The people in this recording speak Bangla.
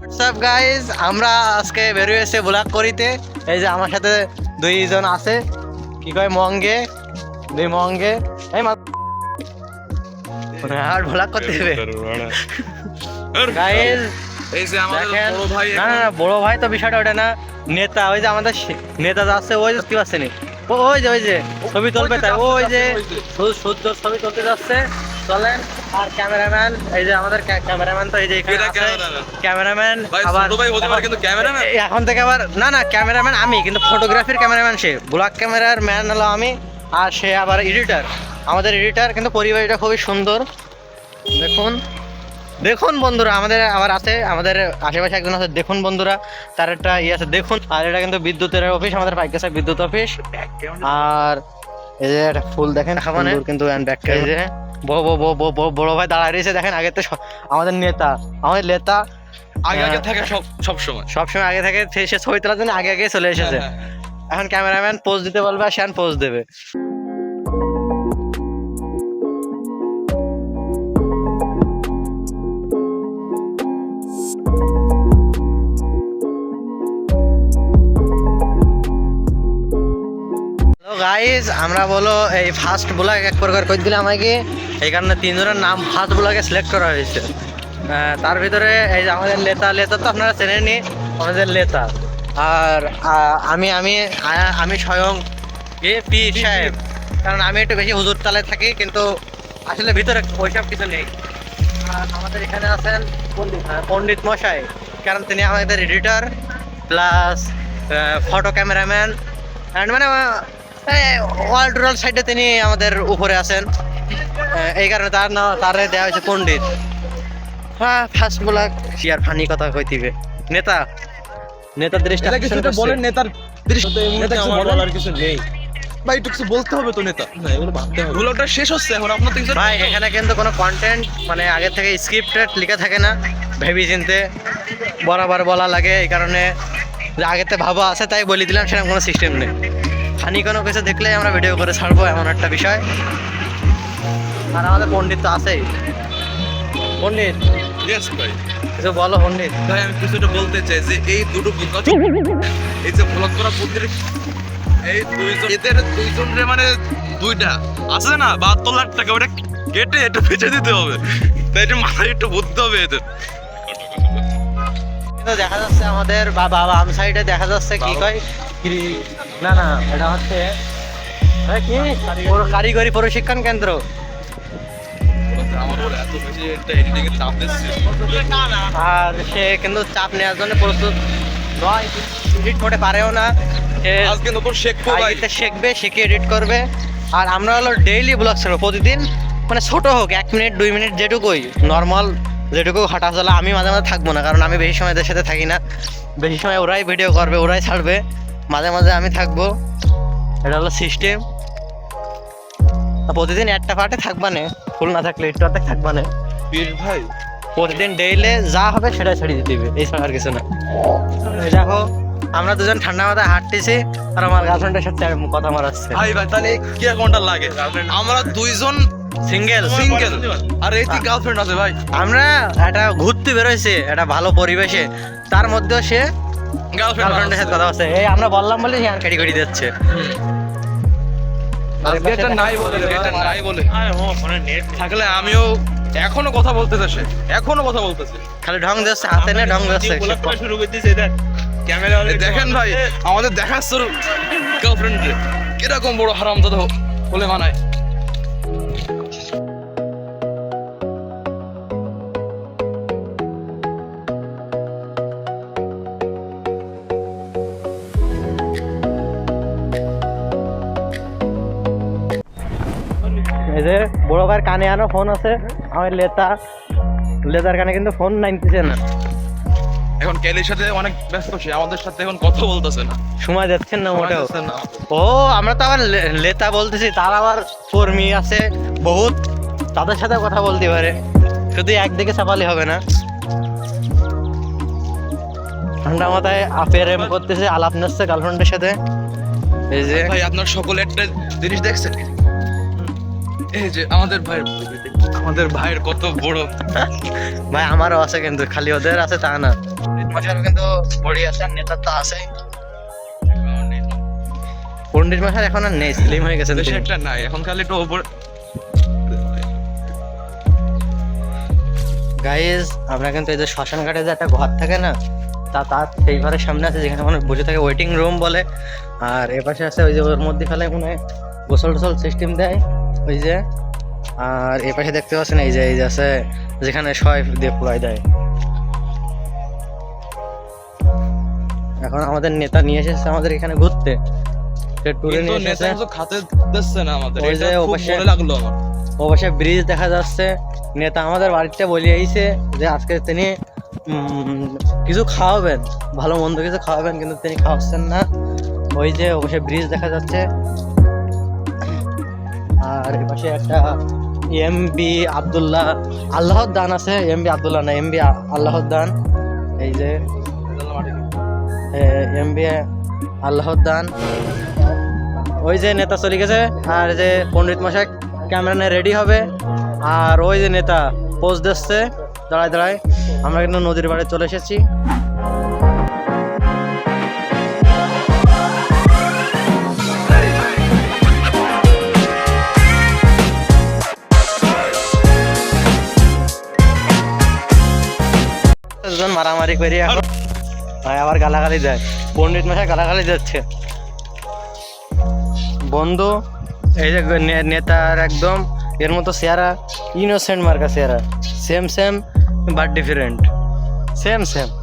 হোয়াটসঅ্যাপ গাইজ, আমরা আজকে বেরিয়ে এসে ব্লগ করিতে। এই যে আমার সাথে দুইজন আছে, কি কয় মঙ্গে, দুই মঙ্গে। এই আর ব্লগ করতে হবে গাইজ। এই যে আমাদের বড় ভাই, না না না, বড় ভাই তো বিষয়টা ওটা না, নেতা। ওই যে আমাদের নেতা যাচ্ছে, ওই যে কি পাচ্ছে নি, ওই যে ছবি তুলবে, তাই ওই যে সূর্য ছবি তুলতে যাচ্ছে। চলেন। আর ক্যামেরাম্যান, এই যে আমাদের ক্যামেরাম্যান তো এই যে এখানে আছে ক্যামেরাম্যান। আবার এখন থেকে আবার না না, ক্যামেরাম্যান আমি, কিন্তু ফটোগ্রাফির ক্যামেরাম্যান সে, ব্লগ ক্যামেরার ম্যান হলো আমি, আর সে আবার এডিটার, আমাদের এডিটার। কিন্তু পরিবারটা খুবই সুন্দর। দেখুন দেখুন বন্ধুরা, আমাদের আবার আছে, আমাদের আশেপাশে একজন আছে, দেখুন বন্ধুরা, তার একটা ইয়ে আছে দেখুন। আর এটা কিন্তু বিদ্যুতের অফিস, আমাদের পাইকাসা বিদ্যুৎ অফিস। আর এই যে একটা ফুল দেখেন, খাবানে কিন্তু ব্যাগটা এই যে বড় ভাই দাঁড়ায় রয়েছে দেখেন। আগে তো আমাদের নেতা, আমাদের নেতা আগে থাকে সবসময় আগে থেকে সে ছবি তোলার জন্য আগে চলে এসেছে। এখন ক্যামেরাম্যান পোজ দিতে বলবে, আর সে পোজ দেবে। গাইজ, আমরা বলো এই ফার্স্ট ব্লগ এক প্রকার করে দিলাম আমাকে, এই কারণে তিনজনের নাম ফার্স্ট ব্লগে সিলেক্ট করা হয়েছে। তার ভিতরে এই যে আমাদের লেতা তো আপনারা চেনেনই, আমাদের লেতা। আর আমি আমি আমি স্বয়ং পি সাহেব, কারণ আমি একটু বেশি হুজুর তালে থাকি, কিন্তু আসলে ভিতরে ওইসব কিছু নেই। আর আমাদের এখানে আছেন পণ্ডিত মশাই, কারণ তিনি আমাদের editor plus photo cameraman, and মানে ওয়ার্ল্ড রোল সাইডে তিনি আমাদের উপরে আছেন। এই কারণে তার দেওয়া হয়েছে পণ্ডিত। হ্যাঁ, ফার্স্ট ব্লগ আর ফানি কথা কইতিবে। নেতার দৃষ্টি কিছুটা বলেন, নেতার দৃষ্টি বলার কিছু নেই ভাই, একটু কিছু বলতে হবে তো। নেতা না, এগুলো ভাবতে হবে। ব্লগটা শেষ হচ্ছে এখন, আপনার তো ভাই এখানে কিন্তু কোনো কন্টেন্ট মানে আগে থেকে স্ক্রিপ্টেড লেখা থাকে না, ভেবে চিনতে বরাবর বলা লাগে। এই কারণে আগেতে ভাবা আছে তাই বলে দিলাম, সেরকম কোনো সিস্টেম নেই। ফানি কোনো কিছু দেখলে আমরা ভিডিও করে ছাড়বো, এমন একটা বিষয়। আর আমাদের পণ্ডিত তো আছেই। পণ্ডিত ভাই কিছু বলো পণ্ডিত। ভাই আমি কিছুটা বলতে চাই যে এই দুটো এই যে ব্লগ করা বুদ্ধির, এই এদের দুইজনের মানে দুইটা আছে না 72 লাখ টাকা, ওটা কেটে একটু বেঁচে দিতে হবে, তাই একটু মাথায় একটু বুঝতে হবে এদের। কিন্তু দেখা যাচ্ছে আমাদের বাম সাইডে দেখা যাচ্ছে কি কয়, না না এটা হচ্ছে কি কারিগরি প্রশিক্ষণ কেন্দ্র। আর সে কিন্তু চাপ নেওয়ার জন্য প্রস্তুত নয়, এডিট করতে পারেও না। আজকে নতুন শিখবে, শিখে এডিট করবে। আর আমরা হলো ডেইলি ব্লগ ছাড়বো প্রতিদিন, মানে ছোট হোক 1 মিনিট 2 মিনিট, যেটুকুই নর্মাল, যেটুকু হাঁটা চলা। আমি মাঝে মাঝে থাকবো না, কারণ আমি বেশি সময় এদের সাথে থাকি না। বেশি সময় ওরাই ভিডিও করবে, ওরাই ছাড়বে, মাঝে মাঝে আমি থাকবো। এটা হলো সিস্টেম। প্রতিদিন একটা পার্টে থাকবা না, ফুল না থাকলে একটু অর্ধেক থাকবা না ভাই। প্রতিদিন ডেইলে যা হবে সেটা ছেড়ে দিতে হবে, এই ছাড়া আর কিছু না। দেখো আমরা দুজন ঠান্ডা মাথায় হাঁটতেছি, আর আমার গার্লফ্রেন্ডের সাথে কথা মারাচ্ছে। ভাই তাহলে কি কোনটা লাগে? আমরা দুইজন সিঙ্গেল, আর এই গার্লফ্রেন্ড আছে ভাই। আমরা একটা ঘুরতে বেরোইছি একটা ভালো পরিবেশে, তার মধ্যেও সে গার্লফ্রেন্ডের সাথে কথা হচ্ছে। এই আমরা বললাম বলে সে আর কেটে দিচ্ছে। থাকলে আমিও এখনো কথা বলতেছে, সে এখনো কথা বলতেছে, খালি ঢং দিচ্ছে, হাতে না ঢং দিচ্ছে। দেখেন ভাই, আমাদের দেখাচ্ছে গার্লফ্রেন্ড কিরকম বড় হারামজাদা বলে মানায়। এই যে বড় ভাইয়ের কানে আনো ফোন আছে, আমার লেতার কানে কিন্তু ফোন নাইতেছে না। এখন কেলির সাথে অনেক ব্যস্ত, সে আমাদের সাথে এখন কথা বলতেছে না, সময় যাচ্ছেন না মোটেও। ও আমরা তো আবার লেতা বলতেছি, তার আবার কর্মী আছে বহুত, তাদের সাথে কথা বলতে পারে, শুধু একদিকে চাপালে হবে না। ঠান্ডা মাথায় প্রেম করতেছে, আলাপ নিচ্ছে গার্লফ্রেন্ডের সাথে। এই যে ভাই আপনার সকলে একটা জিনিস দেখছেন, এই যে আমাদের ভাই আমাদের ভাইয়ের কত বড়। ভাই আমারও আছে, কিন্তু খালি ওদের আছে তা না, মশারও কিন্তু বড়ি আছে, আর নেতা তো আছে। পণ্ডিত মশাই এখন আর নেই, স্লিম হয়ে গেছেন বেশি তিনি। একটা নাই এখন, খালি একটু ওপর। গাইজ আমরা কিন্তু এই যে শ্মশান ঘাটে যে একটা ঘর থাকে না, তার সেই ঘরের সামনে আছে যেখানে মানুষ বসে থাকে, ওয়েটিং রুম বলে। আর এ পাশে আছে ওই যে ওর মধ্যে ফেলে মনে হয় গোসল টোসল সিস্টেম দেয় ওই যে। আর এ পাশে দেখতে পাচ্ছেন এই যে আছে যেখানে শয় দিয়ে পুরাই দেয়। এখন আমাদের নেতা নিয়ে এসেছে আমাদের এখানে ঘুরতে, ট্যুরে কিন্তু নিয়ে নেতা এসেছে। কিছু খাতে দিচ্ছে না আমাদের, ওই এটা যে খুব অবশ্যই- ভালো লাগলো আমার। অবশ্যই ব্রিজ দেখা যাচ্ছে। নেতা আমাদের বাড়িতে বলে আইছে যে আজকে তিনি কিছু খাওয়াবেন, ভালো মন্দ কিছু খাওয়াবেন, কিন্তু তিনি খাওয়াচ্ছেন না। ওই যে অবশ্যই ব্রিজ দেখা যাচ্ছে। আর এ পাশে একটা এমবি আব্দুল্লাহ আল্লাহর দান আছে, এমবি আব্দুল্লাহ না, এমবি আল্লাহর দান। এই যে এমবি আল্লাহর দান। ওই যে নেতা চলে গেছে, আর যে পণ্ডিত মশাই ক্যামেরা নিয়ে রেডি হবে, আর ওই যে নেতা পোজ দিচ্ছে দাঁড়ায় দাঁড়ায়। আমরা কিন্তু নদীর পাড়ে চলে এসেছি। দুজন মারামারি করি এখন, আবার গালাগালি দেয়, পণ্ডিত মশাই গালাগালি দিচ্ছে। বন্ধু এই যে নেতার একদম এর মতো চেহারা, ইনোসেন্ট মার্কা চেহারা, same same but different, same same.